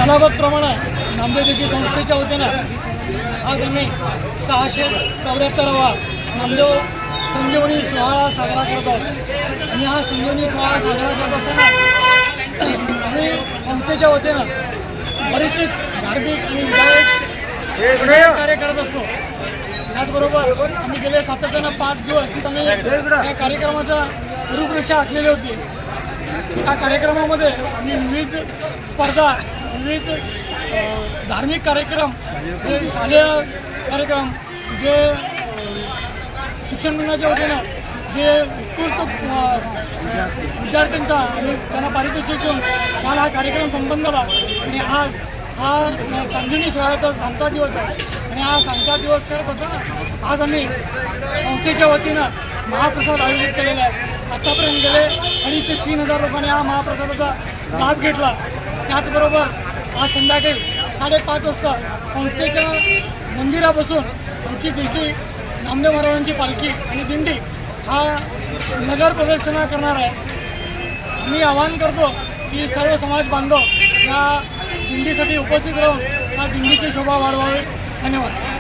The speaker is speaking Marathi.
कालावधीप्रमाणे नामदेवजी संस्थेच्या वतीनं आज आम्ही 674वा नामदेव संजीवनी सोहळा साजरा करत आहोत। आणि हा संजीवनी सोहळा साजरा करत असताना आम्ही संस्थेच्या वतीनं बरेचसे धार्मिक आणि विधायक कार्य करत असतो। त्याचबरोबर आम्ही गेले सातत्यानं 5 दिवस आम्ही या कार्यक्रमाचा रूपरेषा आखलेली होती। त्या कार्यक्रमामध्ये आम्ही विविध स्पर्धा, विविध धार्मिक कार्यक्रम, शालेय कार्यक्रम, जे शिक्षण मंडळाच्या वतीनं जे उत्कृष्ट विद्यार्थ्यांचा आणि त्यांना पारितोषिक देऊन काल हा कार्यक्रम संपन्न झाला। आणि आज हा संजीवनी सोहळ्याचा 7वा दिवस आहे। आणि हा 7वा दिवस करत असताना आज आम्ही संस्थेच्या वतीनं महाप्रसाद आयोजित केलेला आहे। आतापर्यंत गेले 2,500 ते 3,000 लोकांनी हा महाप्रसादाचा लाभ घेतला। त्याचबरोबर आज संध्याकाळी 5:30 वाजता संस्थेच्या मंदिरापासून आमची दिंडी, नामदेव महाराजांची पालखी आणि दिंडी हा नगर प्रदक्षिणा करणार आहे। आम्ही आवाहन करतो की सर्व समाज बांधव या दिंडीसाठी उपस्थित राहून या दिंडीची शोभा वाढवावी। धन्यवाद।